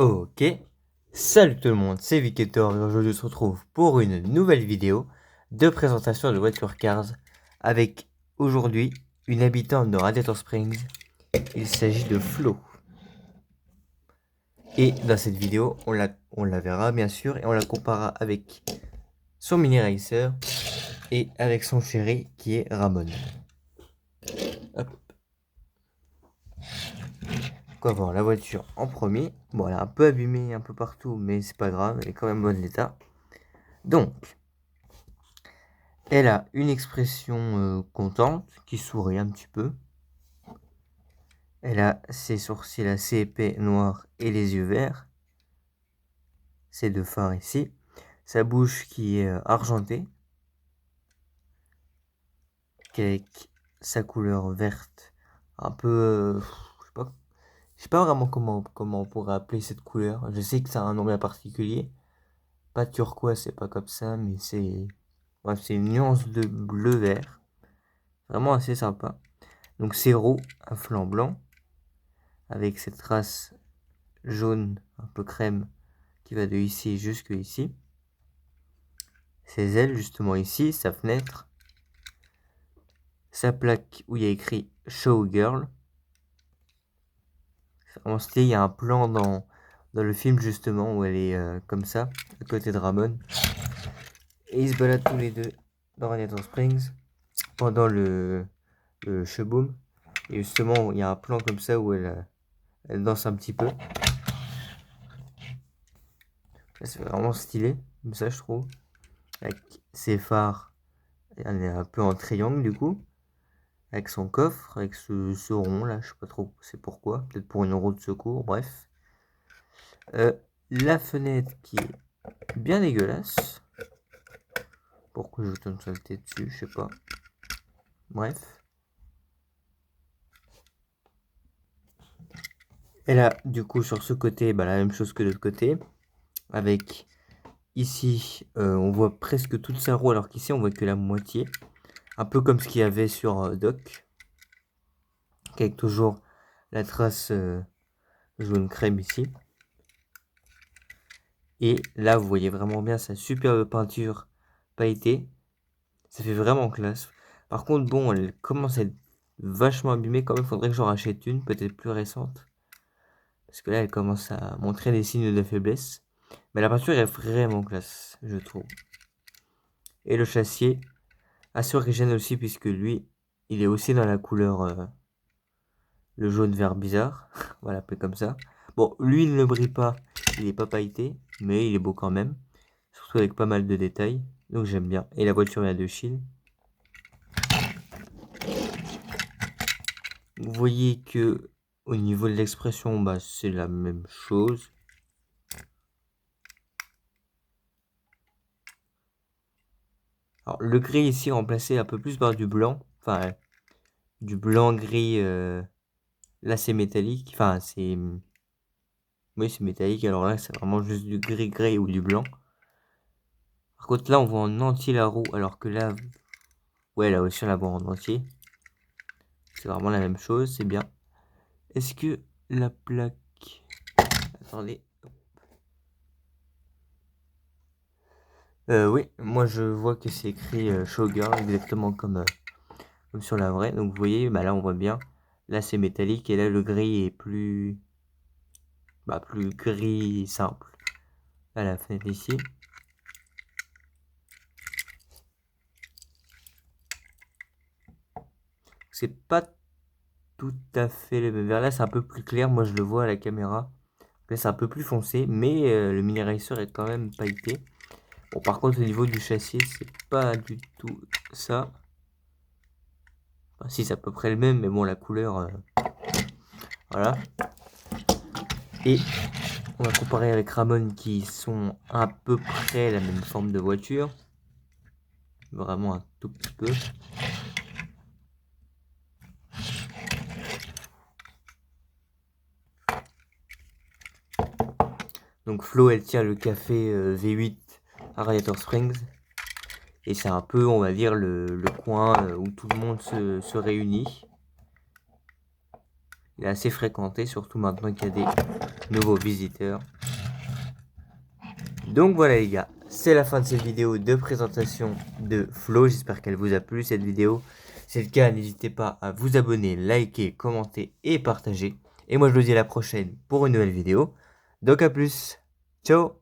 Ok, salut tout le monde, c'est Viketor et aujourd'hui on se retrouve pour une nouvelle vidéo de présentation de voiture Cars avec aujourd'hui une habitante de Radiator Springs. Il s'agit de Flo. Et dans cette vidéo, on la verra bien sûr et on la comparera avec son mini racer et avec son chéri qui est Ramon. Hop. On va voir la voiture en premier. Bon, elle est un peu abîmée un peu partout, mais c'est pas grave, elle est quand même en bon état. Donc, elle a une expression contente, qui sourit un petit peu. Elle a ses sourcils assez épais, noirs et les yeux verts. Ses deux phares ici. Sa bouche qui est argentée. Avec sa couleur verte. Un peu... je sais pas vraiment comment on pourrait appeler cette couleur. Je sais que ça a un nom bien particulier. Pas turquoise, c'est pas comme ça, mais c'est... Bref, c'est une nuance de bleu-vert. Vraiment assez sympa. Donc c'est roues à flanc blanc. Avec cette trace jaune un peu crème qui va de ici jusque ici. Ses ailes justement ici, sa fenêtre. Sa plaque où il y a écrit Showgirl. C'est vraiment stylé, il y a un plan dans le film justement où elle est comme ça, à côté de Ramon. Et ils se baladent tous les deux dans Radiator Springs pendant le showboom. Et justement, il y a un plan comme ça où elle danse un petit peu. C'est vraiment stylé, comme ça je trouve. Avec ses phares, elle est un peu en triangle du coup. Avec son coffre, avec ce rond là, je sais pas trop c'est pourquoi. Peut-être pour une roue de secours, bref. La fenêtre qui est bien dégueulasse. Pourquoi je tombe saleté dessus, je sais pas. Bref. Elle a du coup sur ce côté la même chose que de l'autre côté. Avec ici, on voit presque toute sa roue alors qu'ici on voit que la moitié. Un peu comme ce qu'il y avait sur Doc. Avec toujours la trace jaune crème ici. Et là vous voyez vraiment bien sa superbe peinture pailletée. Ça fait vraiment classe. Par contre bon, elle commence à être vachement abîmée quand même. Faudrait que j'en rachète une, peut-être plus récente. Parce que là elle commence à montrer des signes de faiblesse. Mais la peinture est vraiment classe, je trouve. Et le châssis, assez original aussi puisque lui, il est aussi dans la couleur le jaune vert bizarre. On va l'appeler comme ça. Bon, lui il ne brille pas, il est pas pailleté, mais il est beau quand même. Surtout avec pas mal de détails. Donc j'aime bien. Et la voiture vient de Chine. Vous voyez que au niveau de l'expression, c'est la même chose. Alors le gris ici remplacé un peu plus par du blanc. Enfin, du blanc gris. Là c'est métallique. Enfin, c'est... Oui, c'est métallique. Alors là, c'est vraiment juste du gris ou du blanc. Par contre, là, on voit en entier la roue. Alors que là... Ouais, là aussi, on la voit en entier. C'est vraiment la même chose. C'est bien. Est-ce que la plaque... Attendez. Oui, moi je vois que c'est écrit Showgirl, exactement comme sur la vraie. Donc vous voyez, là on voit bien. Là c'est métallique et là le gris est plus... plus gris simple. À la fenêtre ici. C'est pas tout à fait le même vert. Là c'est un peu plus clair, moi je le vois à la caméra. Là c'est un peu plus foncé, mais le mini racer est quand même pailleté. Bon, par contre au niveau du châssis, c'est pas du tout ça. Enfin, si c'est à peu près le même, mais bon la couleur... voilà. Et on va comparer avec Ramon qui sont à peu près la même forme de voiture. Vraiment un tout petit peu. Donc Flo elle tient le café V8 à Radiator Springs. Et c'est un peu, on va dire, le coin où tout le monde se réunit. Il est assez fréquenté, surtout maintenant qu'il y a des nouveaux visiteurs. Donc voilà les gars, c'est la fin de cette vidéo de présentation de Flo. J'espère qu'elle vous a plu cette vidéo. Si c'est le cas, n'hésitez pas à vous abonner, liker, commenter et partager. Et moi je vous dis à la prochaine pour une nouvelle vidéo. Donc à plus, ciao.